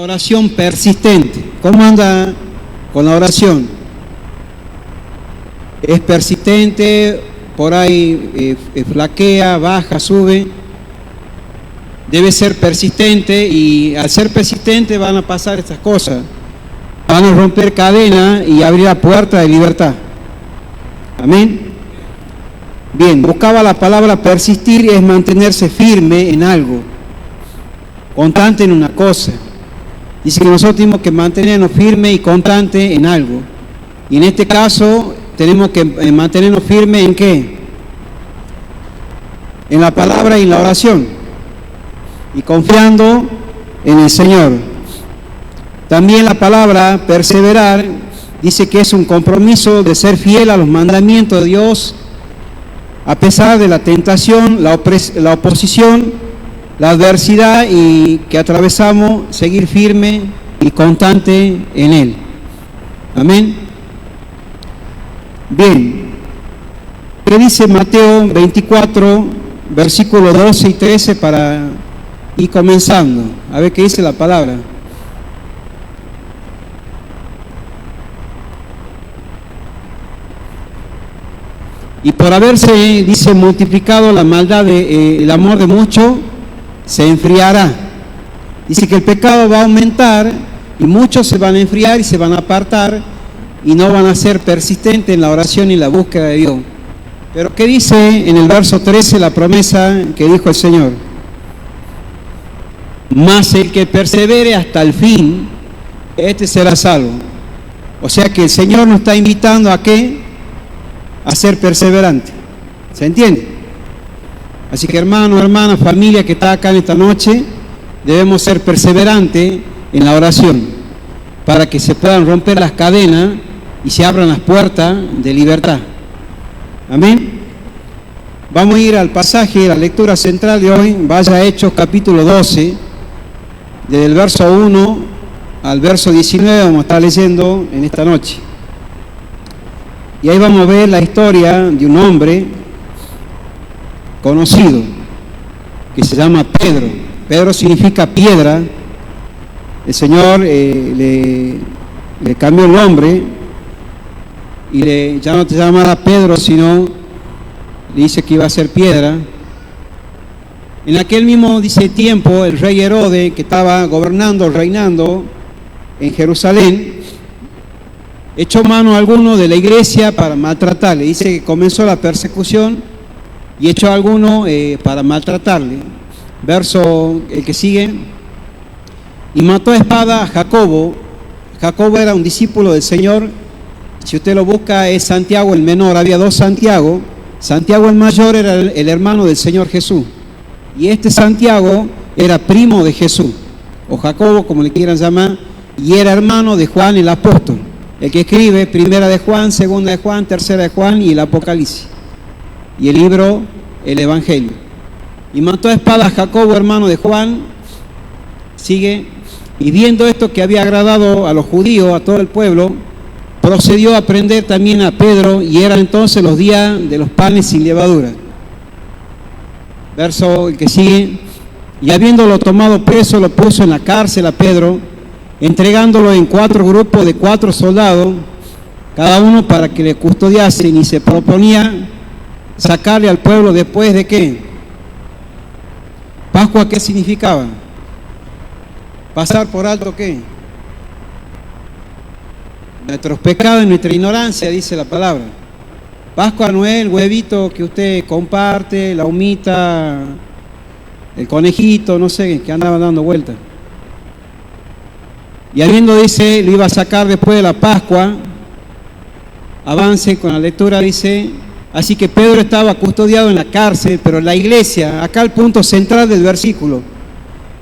oración persistente. ¿Cómo anda con la oración? ¿Es persistente? Por ahí flaquea, baja, sube. Debe ser persistente, y al ser persistente van a pasar estas cosas. Van a romper cadena y abrir la puerta de libertad. Amén. Bien, buscaba la palabra persistir, y es mantenerse firme en algo, constante en una cosa. Dice que nosotros tenemos que mantenernos firmes y constantes en algo. Y en este caso tenemos que mantenernos firmes ¿en qué? En la palabra y en la oración, y confiando en el Señor. También la palabra perseverar dice que es un compromiso de ser fiel a los mandamientos de Dios a pesar de la tentación, la oposición, la adversidad, y que atravesamos, seguir firme y constante en Él. Amén. Bien, ¿qué dice Mateo 24, versículos 12 y 13 para ir comenzando? A ver qué dice la palabra. Y por haberse, dice, multiplicado la maldad, el amor de muchos se enfriará. Dice que el pecado va a aumentar y muchos se van a enfriar y se van a apartar y no van a ser persistentes en la oración y la búsqueda de Dios. Pero ¿qué dice en el verso 13 la promesa que dijo el Señor? Mas el que persevere hasta el fin, este será salvo. O sea que el Señor nos está invitando a ¿qué? A ser perseverante. ¿Se entiende? Así que hermano, hermana, familia que está acá en esta noche, debemos ser perseverantes en la oración para que se puedan romper las cadenas y se abran las puertas de libertad. Amén. Vamos a ir al pasaje, la lectura central de hoy. Vaya a Hechos capítulo 12, desde el verso 1 al verso 19 vamos a estar leyendo en esta noche. Y ahí vamos a ver la historia de un hombre conocido que se llama Pedro. Pedro significa piedra. El Señor le cambió el nombre y ya no te llamará Pedro, sino le dice que iba a ser piedra. En aquel mismo, dice, tiempo, el rey Herodes, que estaba gobernando, reinando en Jerusalén, echó mano a alguno de la iglesia para maltratarle. Dice que comenzó la persecución y echó a alguno para maltratarle. Verso el que sigue. Y mató a espada a Jacobo. Jacobo era un discípulo del Señor. Si usted lo busca, es Santiago el menor. Había dos Santiago. Santiago el mayor era el hermano del Señor Jesús. Y este Santiago era primo de Jesús, o Jacobo, como le quieran llamar, y era hermano de Juan el apóstol, el que escribe primera de Juan, segunda de Juan, tercera de Juan y el Apocalipsis, y el libro, el Evangelio. Y mató a espada a Jacobo, hermano de Juan. Sigue. Y viendo esto que había agradado a los judíos, a todo el pueblo, procedió a prender también a Pedro, y eran entonces los días de los panes sin levadura. Verso el que sigue. Y habiéndolo tomado preso, lo puso en la cárcel a Pedro, entregándolo en 4 grupos de 4 soldados, cada uno para que le custodiasen, y se proponía sacarle al pueblo después de ¿qué? Pascua. ¿Qué significaba? Pasar por alto ¿qué? Nuestros pecados y nuestra ignorancia, dice la palabra. Pascua no es el huevito que usted comparte, la humita, el conejito, no sé, que andaba dando vueltas. Y habiendo, dice, lo iba a sacar después de la Pascua. Avance con la lectura, dice. Así que Pedro estaba custodiado en la cárcel, pero la iglesia, acá el punto central del versículo.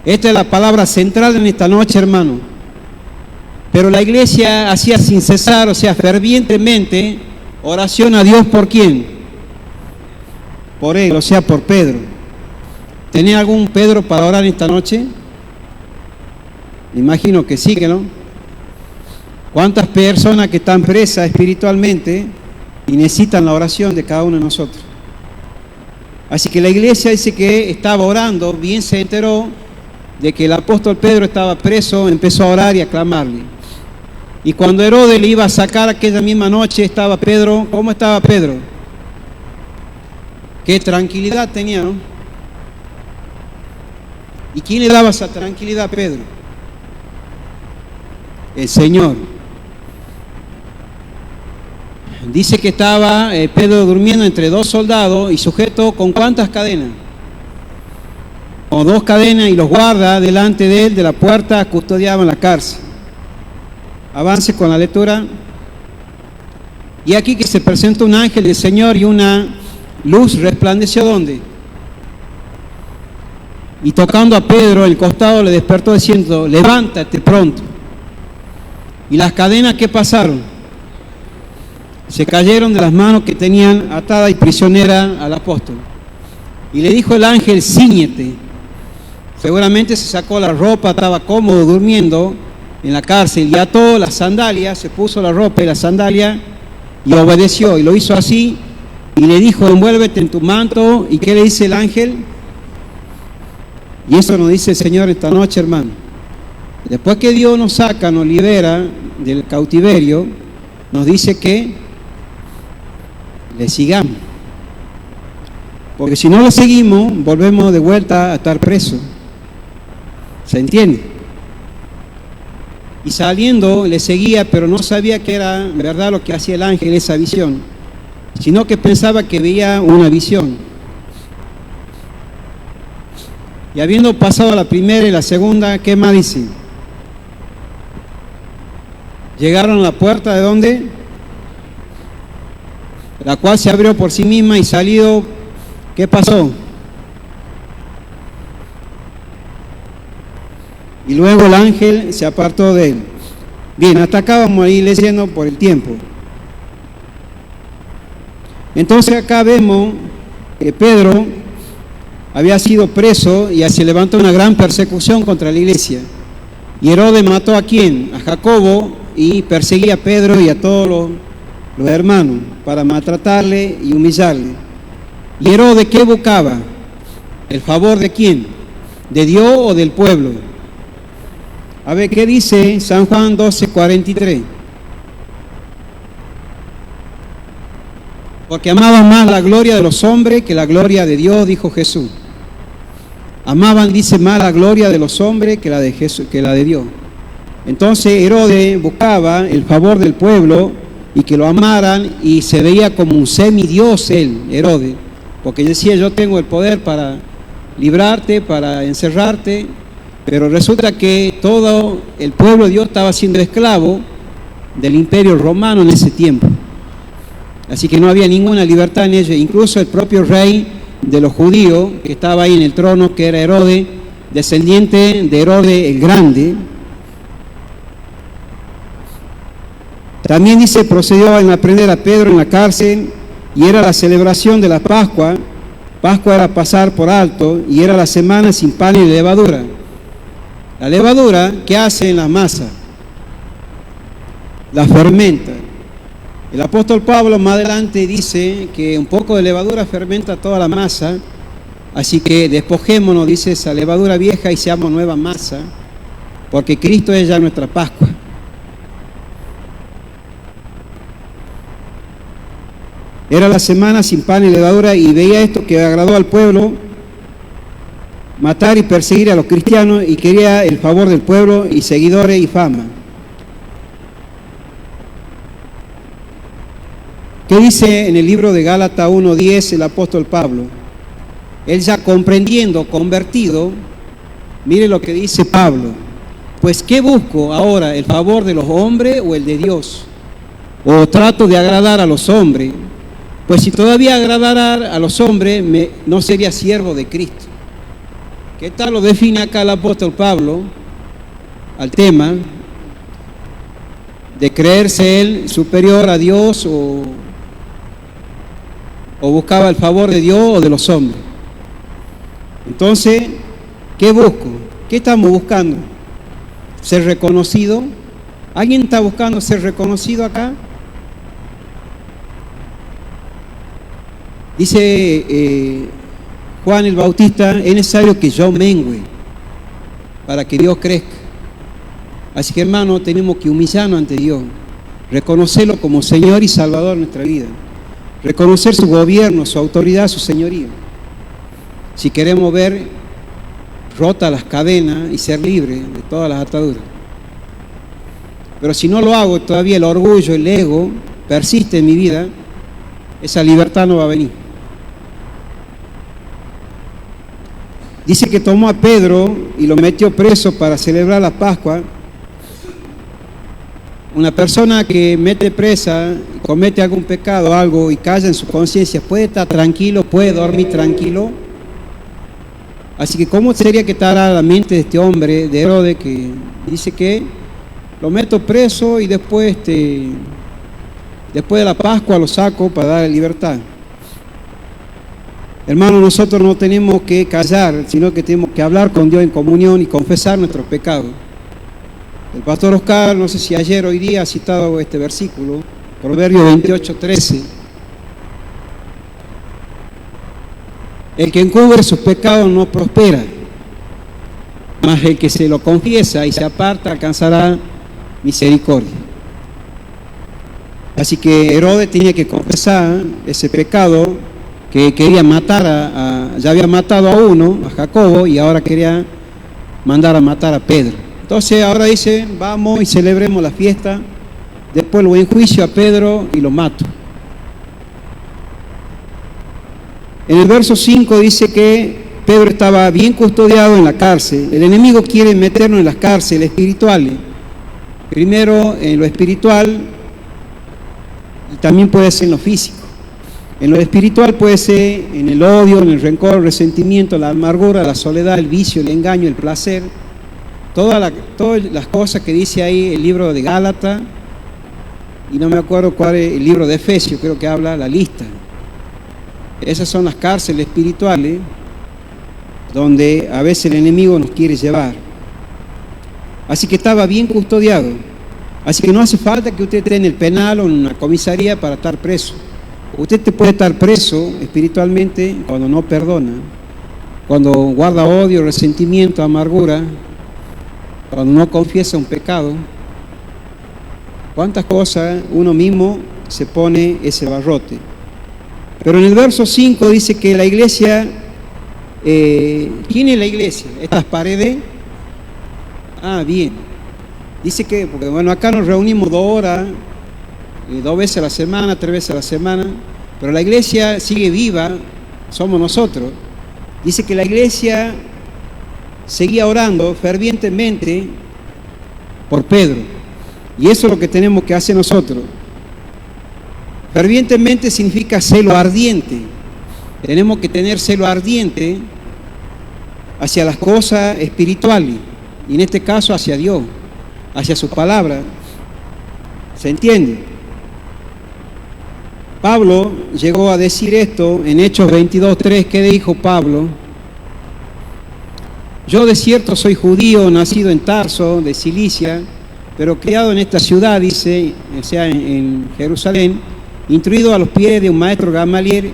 Esta es la palabra central en esta noche, hermano. Pero la iglesia hacía sin cesar, o sea, fervientemente, oración a Dios. ¿Por quién? Por él, o sea, por Pedro. ¿Tenía algún Pedro para orar esta noche? Imagino que sí, que no. ¿Cuántas personas que están presas espiritualmente y necesitan la oración de cada uno de nosotros? Así que la iglesia dice que estaba orando, bien se enteró, de que el apóstol Pedro estaba preso, empezó a orar y a clamarle. Y cuando Herodes le iba a sacar aquella misma noche, estaba Pedro. ¿Cómo estaba Pedro? Qué tranquilidad tenía, ¿no? ¿Y quién le daba esa tranquilidad a Pedro? El Señor. Dice que estaba Pedro durmiendo entre dos soldados y sujeto con ¿cuántas cadenas? Con dos cadenas, y los guardas delante de él de la puerta custodiaban la cárcel. Avance con la lectura. Y aquí que se presenta un ángel del Señor y una luz resplandeció ¿dónde? Y tocando a Pedro el costado le despertó diciendo: levántate pronto. ¿Y las cadenas qué pasaron? Se cayeron de las manos que tenían atada y prisionera al apóstol. Y le dijo el ángel: cíñete. Seguramente se sacó la ropa, estaba cómodo durmiendo en la cárcel, y ató las sandalias, se puso la ropa y la sandalia y obedeció, y lo hizo así, y le dijo: envuélvete en tu manto. ¿Y qué le dice el ángel? Y eso nos dice el Señor esta noche, hermano. Después que Dios nos saca, nos libera del cautiverio, nos dice que le sigamos. Porque si no lo seguimos, volvemos de vuelta a estar presos. ¿Se entiende? Y saliendo le seguía, pero no sabía que era verdad lo que hacía el ángel, esa visión, sino que pensaba que veía una visión. Y habiendo pasado la primera y la segunda, ¿qué más dice? Llegaron a la puerta de ¿dónde? La cual se abrió por sí misma, y salido, ¿qué pasó? Y luego el ángel se apartó de él. Bien, hasta acá vamos a ir leyendo por el tiempo. Entonces acá vemos que Pedro había sido preso y se levantó una gran persecución contra la iglesia. Y Herodes mató ¿a quién? A Jacobo, y perseguía a Pedro y a todos los hermanos para maltratarle y humillarle. ¿Y Herodes qué buscaba? ¿El favor de quién? ¿De Dios o del pueblo? A ver, ¿qué dice San Juan 12:43? Porque amaban más la gloria de los hombres que la gloria de Dios, dijo Jesús. Amaban, dice, más la gloria de los hombres que la de Jesús, que la de Dios. Entonces Herodes buscaba el favor del pueblo y que lo amaran, y se veía como un semidios él, Herodes, porque decía: yo tengo el poder para librarte, para encerrarte. Pero resulta que todo el pueblo de Dios estaba siendo esclavo del imperio romano en ese tiempo. Así que no había ninguna libertad en ellos. Incluso el propio rey de los judíos, que estaba ahí en el trono, que era Herodes, descendiente de Herodes el Grande. También dice, procedió a prender a Pedro en la cárcel, y era la celebración de la Pascua. Pascua era pasar por alto, y era la semana sin pan y levadura. La levadura, ¿qué hace en la masa? La fermenta. El apóstol Pablo más adelante dice que un poco de levadura fermenta toda la masa, así que despojémonos, dice, esa levadura vieja y seamos nueva masa, porque Cristo es ya nuestra Pascua. Era la semana sin pan y levadura, y veía esto que agradó al pueblo, matar y perseguir a los cristianos, y quería el favor del pueblo y seguidores y fama. ¿Qué dice en el libro de Gálatas 1:10 el apóstol Pablo? Él ya comprendiendo, convertido, mire lo que dice Pablo: pues ¿qué busco ahora? ¿El favor de los hombres o el de Dios? ¿O trato de agradar a los hombres? Pues si todavía agradara a los hombres, no sería siervo de Cristo. ¿Qué tal lo define acá el apóstol Pablo al tema de creerse él superior a Dios, o buscaba el favor de Dios o de los hombres? Entonces, ¿qué busco? ¿Qué estamos buscando? ¿Ser reconocido? ¿Alguien está buscando ser reconocido acá? Dice Juan el Bautista: es necesario que yo mengüe para que Dios crezca. Así que, hermano, tenemos que humillarnos ante Dios, reconocerlo como Señor y Salvador de nuestra vida, reconocer su gobierno, su autoridad, su señorío. Si queremos ver rotas las cadenas y ser libres de todas las ataduras. Pero si no lo hago, todavía el orgullo, el ego persiste en mi vida, esa libertad no va a venir. Dice que tomó a Pedro y lo metió preso para celebrar la Pascua. Una persona que mete presa, comete algún pecado, algo y calla en su conciencia, ¿puede estar tranquilo? ¿Puede dormir tranquilo? Así que ¿cómo sería que estará la mente de este hombre, de Herodes, que dice que lo meto preso y después de la Pascua lo saco para dar libertad? Hermanos, nosotros no tenemos que callar, sino que tenemos que hablar con Dios en comunión y confesar nuestros pecados. El pastor Oscar, no sé si ayer o hoy día ha citado este versículo, Proverbios 28:13. El que encubre sus pecados no prospera, mas el que se lo confiesa y se aparta alcanzará misericordia. Así que Herodes tenía que confesar ese pecado, que quería matar ya había matado a uno, a Jacobo, y ahora quería mandar a matar a Pedro. Entonces ahora dice, vamos y celebremos la fiesta, después lo enjuicio a Pedro y lo mato. En el verso 5 dice que Pedro estaba bien custodiado en la cárcel. El enemigo quiere meternos en las cárceles espirituales. Primero en lo espiritual y también puede ser en lo físico. En lo espiritual puede ser en el odio, en el rencor, el resentimiento, la amargura, la soledad, el vicio, el engaño, el placer. Todas las cosas que dice ahí el libro de Gálatas, y no me acuerdo cuál es el libro de Efesios, creo que habla la lista. Esas son las cárceles espirituales donde a veces el enemigo nos quiere llevar. Así que estaba bien custodiado. Así que no hace falta que usted esté en el penal o en una comisaría para estar preso. Usted te puede estar preso espiritualmente cuando no perdona, cuando guarda odio, resentimiento, amargura, cuando no confiesa un pecado. ¿Cuántas cosas uno mismo se pone ese barrote? Pero en el verso 5 dice que la iglesia, ¿quién es la iglesia? ¿Estas paredes? Ah, bien. Dice que, porque bueno, acá nos reunimos 2 horas, 2 veces a la semana, 3 veces a la semana, pero la iglesia sigue viva, somos nosotros. Dice que la iglesia seguía orando fervientemente por Pedro, y eso es lo que tenemos que hacer nosotros. Fervientemente significa celo ardiente. Tenemos que tener celo ardiente hacia las cosas espirituales, y en este caso hacia Dios, hacia su palabra. ¿Se entiende? Pablo llegó a decir esto en Hechos 22:3. ¿Qué dijo Pablo? Yo de cierto soy judío, nacido en Tarso, de Cilicia, pero criado en esta ciudad, dice, o sea, en Jerusalén, instruido a los pies de un maestro Gamaliel,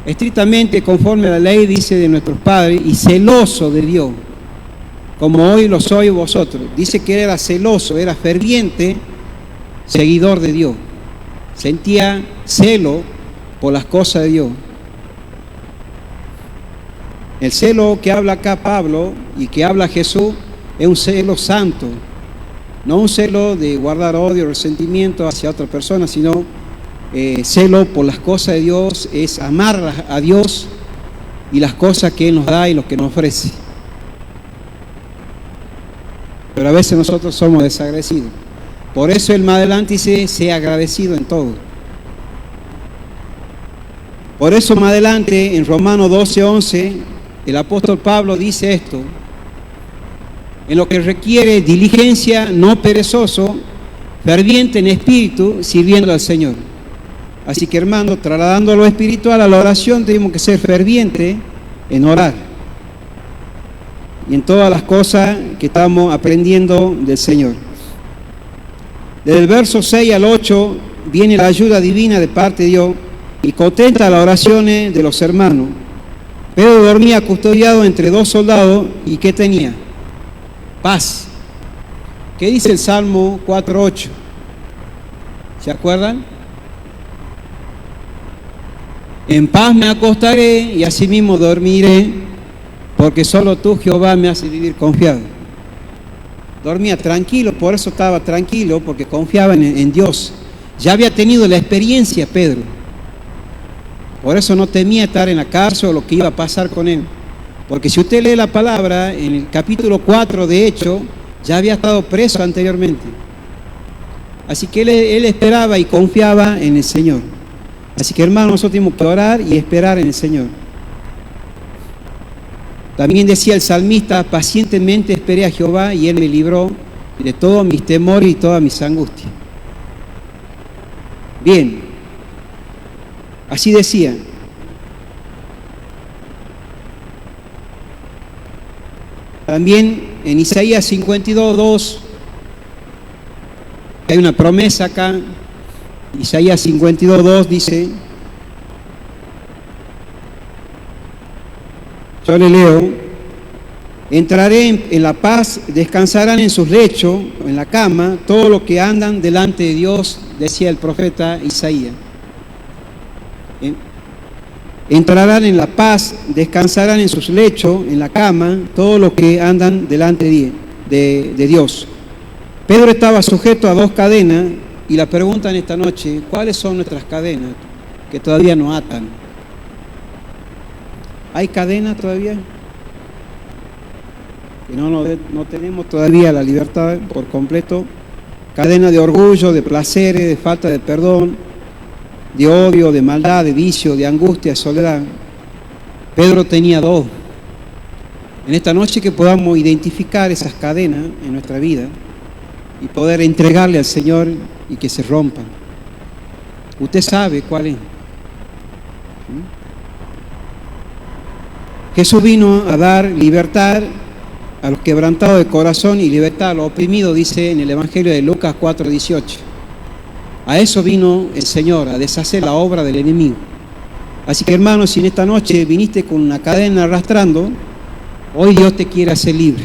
estrictamente conforme a la ley, dice, de nuestros padres, y celoso de Dios, como hoy lo sois vosotros. Dice que era celoso, era ferviente seguidor de Dios. Sentía celo por las cosas de Dios. El celo que habla acá Pablo y que habla Jesús es un celo santo, no un celo de guardar odio, resentimiento hacia otra persona, sino celo por las cosas de Dios, es amar a Dios y las cosas que Él nos da y lo que nos ofrece. Pero a veces nosotros somos desagradecidos. Por eso Él más adelante dice, sea agradecido en todo. Por eso más adelante en Romanos 12:11 el apóstol Pablo dice esto: en lo que requiere diligencia, no perezoso, ferviente en espíritu, sirviendo al Señor. Así que, hermano, trasladando lo espiritual a la oración, tenemos que ser fervientes en orar y en todas las cosas que estamos aprendiendo del Señor. Desde el verso 6 al 8 viene la ayuda divina de parte de Dios y contenta las oraciones de los hermanos. Pedro dormía custodiado entre 2 soldados, y ¿qué tenía? paz. ¿Qué dice el Salmo 4:8? ¿Se acuerdan? En paz me acostaré y asimismo dormiré, porque solo tú, Jehová, me haces vivir confiado. Dormía tranquilo, por eso estaba tranquilo, porque confiaba en Dios. Ya había tenido la experiencia Pedro. Por eso no temía estar en la cárcel o lo que iba a pasar con él. Porque si usted lee la palabra, en el capítulo 4 de Hechos, ya había estado preso anteriormente. Así que él esperaba y confiaba en el Señor. Así que hermanos, nosotros tenemos que orar y esperar en el Señor. También decía el salmista, pacientemente esperé a Jehová y Él me libró de todos mis temores y todas mis angustias. Bien, así decía. También en Isaías 52:2 hay una promesa acá. Isaías 52:2 dice, yo le leo, entraré en la paz, descansarán en sus lechos, en la cama, todos los que andan delante de Dios, decía el profeta Isaías. Entrarán en la paz, descansarán en sus lechos, en la cama, todos los que andan delante de Dios. Pedro estaba sujeto a 2 cadenas y la pregunta en esta noche, ¿cuáles son nuestras cadenas que todavía nos atan? ¿Hay cadenas todavía? Que no tenemos todavía la libertad por completo. Cadena de orgullo, de placeres, de falta de perdón, de odio, de maldad, de vicio, de angustia, de soledad. Pedro tenía 2. En esta noche que podamos identificar esas cadenas en nuestra vida y poder entregarle al Señor y que se rompan. Usted sabe cuál es. Jesús vino a dar libertad a los quebrantados de corazón y libertad a los oprimidos, dice en el Evangelio de Lucas 4:18. A eso vino el Señor, a deshacer la obra del enemigo. Así que hermanos, si en esta noche viniste con una cadena arrastrando, hoy Dios te quiere hacer libre.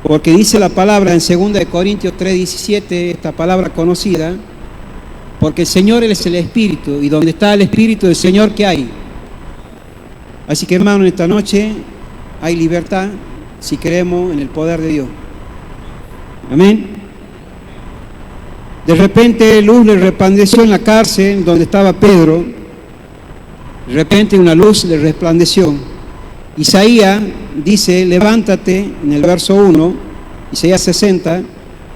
Porque dice la palabra en 2 Corintios 3:17, esta palabra conocida, porque el Señor Él es el Espíritu, y donde está el Espíritu del Señor, ¿qué hay? Así que hermano, en esta noche hay libertad si creemos en el poder de Dios. Amén. De repente luz le resplandeció en la cárcel donde estaba Pedro. De repente una luz le resplandeció. Isaías dice, levántate, en el verso 1, Isaías 60,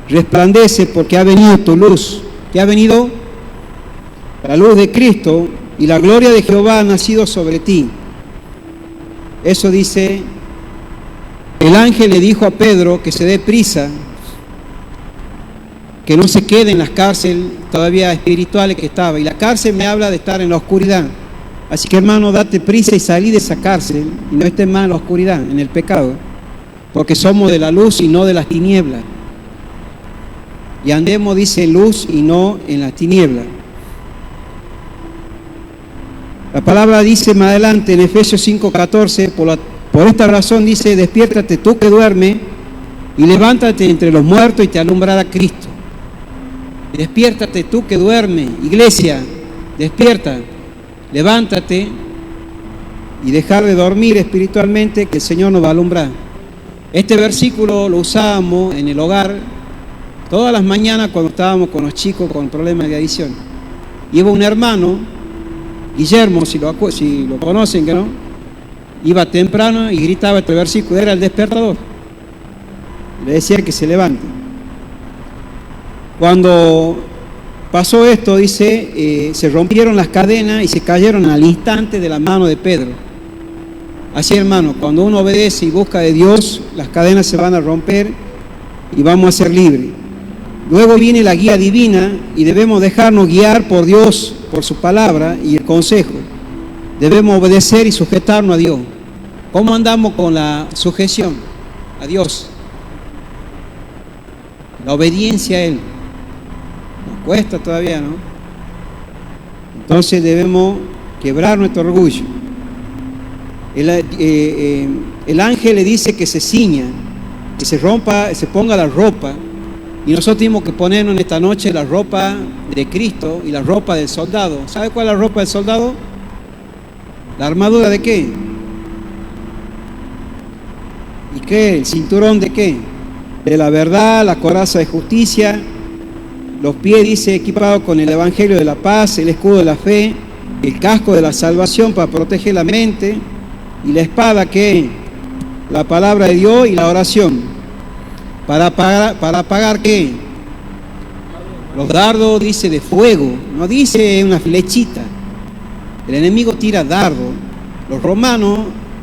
resplandece porque ha venido tu luz. ¿Qué ha venido? La luz de Cristo, y la gloria de Jehová ha nacido sobre ti. Eso dice, el ángel le dijo a Pedro que se dé prisa, que no se quede en las cárceles todavía espirituales que estaba. Y la cárcel me habla de estar en la oscuridad. Así que hermano, date prisa y salí de esa cárcel y no estés más en la oscuridad, en el pecado. Porque somos de la luz y no de las tinieblas. Y andemos, dice, en luz y no en las tinieblas. La palabra dice más adelante en Efesios 5:14, por esta razón dice, despiértate tú que duermes y levántate entre los muertos y te alumbrará Cristo. Despiértate tú que duermes, iglesia, despierta, levántate y dejar de dormir espiritualmente, que el Señor nos va a alumbrar. Este versículo lo usábamos en el hogar todas las mañanas cuando estábamos con los chicos con problemas de adicción. Iba un hermano, Guillermo, si lo conocen, que no, iba temprano y gritaba este versículo, era el despertador. Le decía que se levante. Cuando pasó esto, dice, se rompieron las cadenas y se cayeron al instante de la mano de Pedro. Así, hermano, cuando uno obedece y busca de Dios, las cadenas se van a romper y vamos a ser libres. Luego viene la guía divina y debemos dejarnos guiar por Dios, por su palabra y el consejo. Debemos obedecer y sujetarnos a Dios. ¿Cómo andamos con la sujeción a Dios? La obediencia a Él. Nos cuesta todavía, ¿no? Entonces debemos quebrar nuestro orgullo. el ángel le dice que se ciña, que se ponga la ropa, y nosotros tenemos que ponernos en esta noche la ropa de Cristo y la ropa del soldado. ¿Sabe cuál es la ropa del soldado? ¿La armadura de qué? ¿Y qué? ¿El cinturón de qué? De la verdad, la coraza de justicia, los pies, dice, equipados con el evangelio de la paz, el escudo de la fe, el casco de la salvación para proteger la mente, y la espada que la palabra de Dios y la oración. Para apagar ¿qué? Los dardos, dice, de fuego, no dice una flechita. El enemigo tira dardo. Los romanos,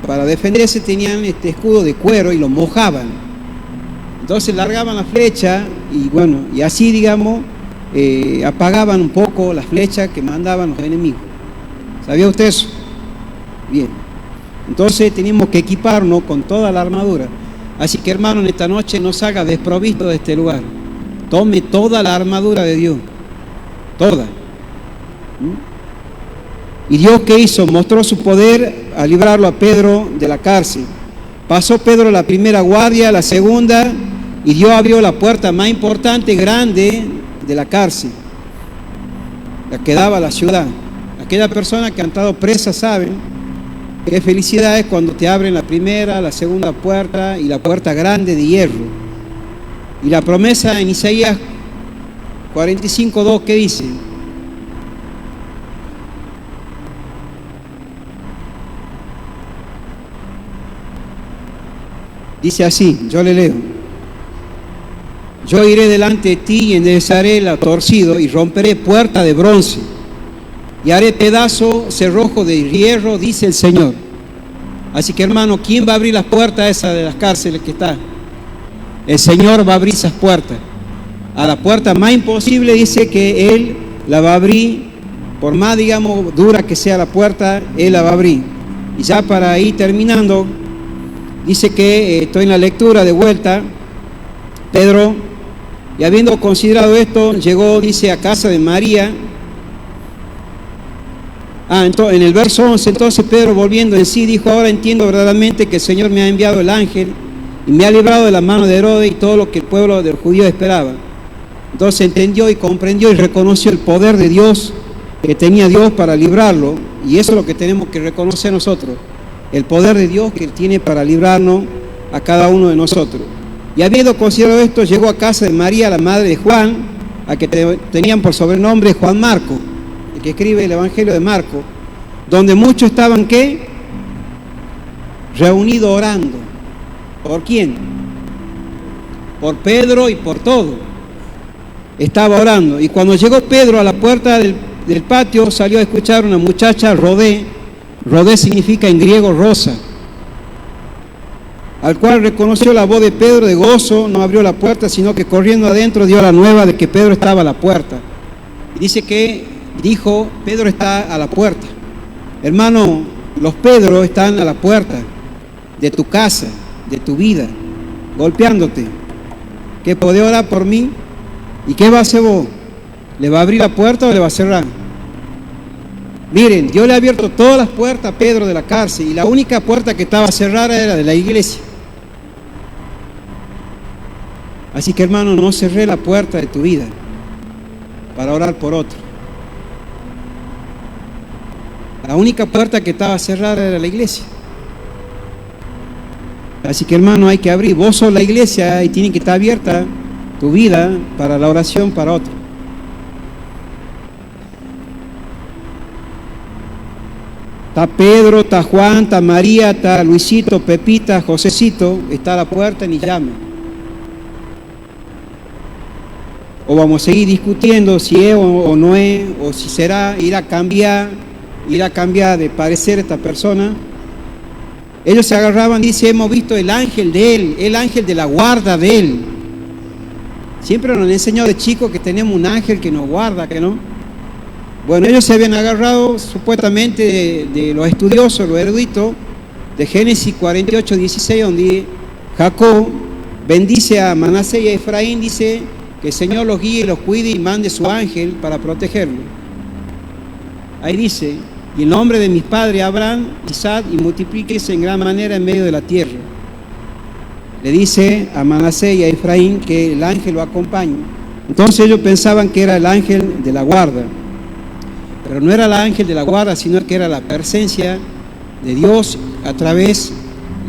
para defenderse, tenían este escudo de cuero y lo mojaban. Entonces largaban la flecha y bueno, y así, digamos, apagaban un poco las flechas que mandaban los enemigos. ¿Sabía usted eso? Bien. Entonces teníamos que equiparnos con toda la armadura. Así que, hermano, en esta noche no se haga desprovisto de este lugar. Tome toda la armadura de Dios. Toda. ¿Y Dios qué hizo? Mostró su poder a librarlo a Pedro de la cárcel. Pasó Pedro la primera guardia, la segunda, y Dios abrió la puerta más importante, grande, de la cárcel, la que daba a la ciudad. Aquella persona que han estado presa saben qué felicidad es cuando te abren la primera, la segunda puerta y la puerta grande de hierro. Y la promesa en Isaías 45:2, ¿qué dice? Dice así, yo le leo: yo iré delante de ti y enderezaré el torcido y romperé puerta de bronce y haré pedazo cerrojo de hierro, dice el Señor. Así que, hermano, ¿quién va a abrir las puertas esas de las cárceles que está? El Señor va a abrir esas puertas. A la puerta más imposible dice que Él la va a abrir, por más, digamos, dura que sea la puerta, Él la va a abrir. Y ya para ir terminando, dice que estoy en la lectura de vuelta. Pedro, y habiendo considerado esto, llegó, dice, a casa de María. En el verso 11, entonces Pedro, volviendo en sí, dijo: ahora entiendo verdaderamente que el Señor me ha enviado el ángel y me ha librado de la mano de Herodes y todo lo que el pueblo de los judíos esperaba. Entonces entendió y comprendió y reconoció el poder de Dios que tenía Dios para librarlo, y eso es lo que tenemos que reconocer nosotros, el poder de Dios que tiene para librarnos a cada uno de nosotros. Y habiendo considerado esto, llegó a casa de María, la madre de Juan, a que tenían por sobrenombre Juan Marco, el que escribe el Evangelio de Marco, donde muchos estaban, ¿qué? Reunidos orando. ¿Por quién? Por Pedro y por todo. Estaba orando. Y cuando llegó Pedro a la puerta del patio, salió a escuchar una muchacha, Rodé. Rodé significa en griego rosa. Al cual reconoció la voz de Pedro de gozo, no abrió la puerta, sino que corriendo adentro dio la nueva de que Pedro estaba a la puerta. Y dice que dijo: Pedro está a la puerta. Hermano, los Pedros están a la puerta de tu casa, de tu vida, golpeándote. ¿Qué podés orar por mí? ¿Y qué va a hacer vos? ¿Le va a abrir la puerta o le va a cerrar? Miren, Dios le ha abierto todas las puertas a Pedro de la cárcel, y la única puerta que estaba cerrada era de la iglesia. Así que, hermano, no cerré la puerta de tu vida para orar por otro. La única puerta que estaba cerrada era la iglesia. Así que, hermano, hay que abrir. Vos sos la iglesia y tiene que estar abierta tu vida para la oración para otro. Está Pedro, está Juan, está María, está Luisito, Pepita, Josecito. Está a la puerta, ni llame. O vamos a seguir discutiendo si es o no es, o si será, ir a cambiar de parecer esta persona. Ellos se agarraban, dice: hemos visto el ángel de él, el ángel de la guarda de él. Siempre nos han enseñado de chicos que tenemos un ángel que nos guarda, que no. Bueno, ellos se habían agarrado supuestamente de los estudiosos, los eruditos, de Génesis 48:16, donde Jacob bendice a Manasés y a Efraín, dice que el Señor los guíe, los cuide y mande su ángel para protegerlo. Ahí dice, y el nombre de mis padres Abraham, Isaac, y multiplíquese en gran manera en medio de la tierra. Le dice a Manasés y a Efraín que el ángel lo acompañe. Entonces ellos pensaban que era el ángel de la guarda, pero no era el ángel de la guarda, sino que era la presencia de Dios a través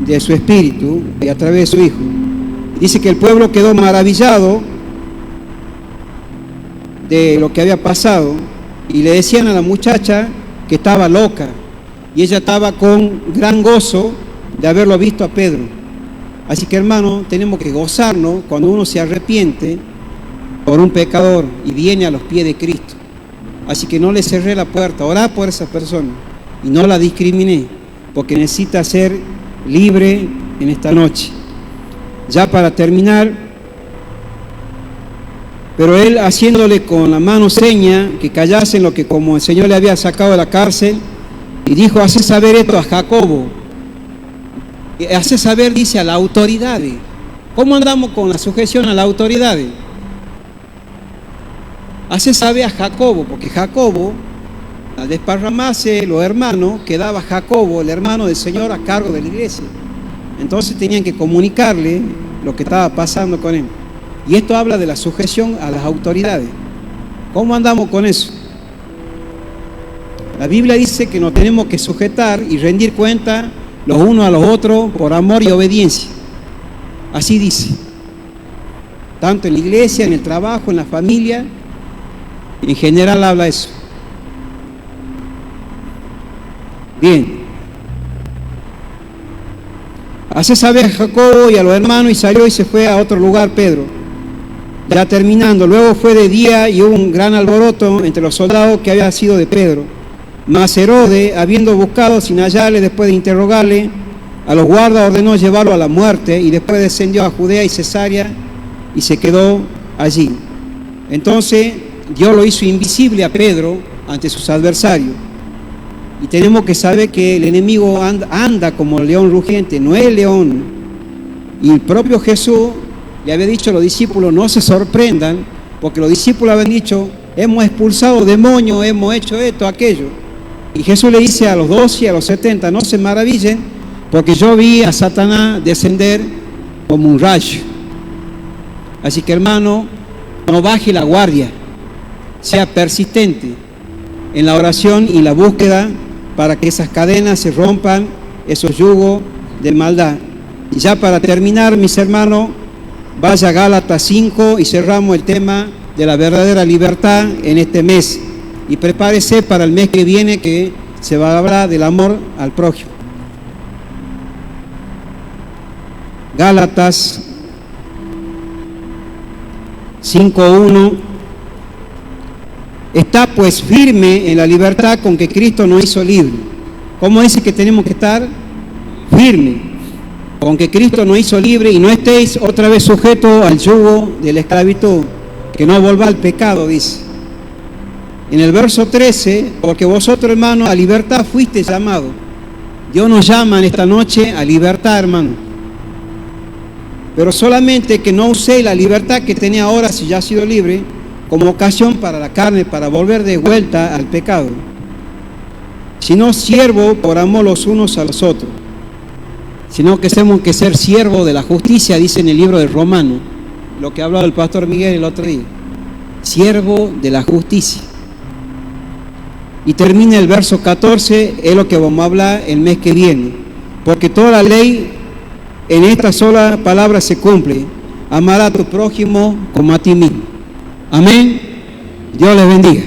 de su espíritu y a través de su hijo. Dice que el pueblo quedó maravillado de lo que había pasado y le decían a la muchacha que estaba loca, y ella estaba con gran gozo de haberlo visto a Pedro. Así que, hermano, tenemos que gozarnos cuando uno se arrepiente por un pecador y viene a los pies de Cristo. Así que no le cerré la puerta, orá por esa persona y no la discriminé, porque necesita ser libre en esta noche. Ya para terminar, pero él, haciéndole con la mano seña que callase en lo que como el Señor le había sacado de la cárcel, y dijo: hace saber esto a Jacobo. Hace saber, dice, a las autoridades. ¿Cómo andamos con la sujeción a las autoridades? Hace saber a Jacobo, porque Jacobo, al desparramarse los hermanos, quedaba Jacobo, el hermano del Señor, a cargo de la iglesia. Entonces tenían que comunicarle lo que estaba pasando con él. Y esto habla de la sujeción a las autoridades. ¿Cómo andamos con eso? La Biblia dice que nos tenemos que sujetar y rendir cuenta los unos a los otros por amor y obediencia. Así dice. Tanto en la iglesia, en el trabajo, en la familia, en general habla eso. Bien. Hace saber a Jacobo y a los hermanos, y salió y se fue a otro lugar Pedro. Ya terminando, luego fue de día y hubo un gran alboroto entre los soldados que había sido de Pedro. Mas Herodes, habiendo buscado sin hallarle, después de interrogarle, a los guardas ordenó llevarlo a la muerte, y después descendió a Judea y Cesarea y se quedó allí. Entonces Dios lo hizo invisible a Pedro ante sus adversarios. Y tenemos que saber que el enemigo anda como el león rugiente, no es el león. Y el propio Jesús le había dicho a los discípulos: no se sorprendan, porque los discípulos habían dicho: hemos expulsado demonios, hemos hecho esto, aquello. Y Jesús le dice a los 12 y a los 70: no se maravillen, porque yo vi a Satanás descender como un rayo. Así que, hermano, no baje la guardia, sea persistente en la oración y la búsqueda para que esas cadenas se rompan, esos yugos de maldad. Y ya para terminar, mis hermanos, vaya a Gálatas 5 y cerramos el tema de la verdadera libertad en este mes. Y prepárese para el mes que viene, que se va a hablar del amor al prójimo. Gálatas 5:1. Está pues firme en la libertad con que Cristo nos hizo libre. ¿Cómo dice que tenemos que estar? Firme, con que Cristo nos hizo libre, y no estéis otra vez sujetos al yugo de la esclavitud, que no volva al pecado, dice. En el verso 13, porque vosotros, hermanos, a libertad fuisteis llamados. Dios nos llama en esta noche a libertad, hermano. Pero solamente que no uséis la libertad que tenía ahora, si ya ha sido libre, como ocasión para la carne, para volver de vuelta al pecado, sino siervo por amor los unos a los otros, sino que tenemos que ser siervos de la justicia, dice en el libro de Romanos, lo que hablaba el pastor Miguel el otro día, siervo de la justicia. Y termina el verso 14, es lo que vamos a hablar el mes que viene, porque toda la ley en esta sola palabra se cumple: amar a tu prójimo como a ti mismo. Amén. Dios les bendiga.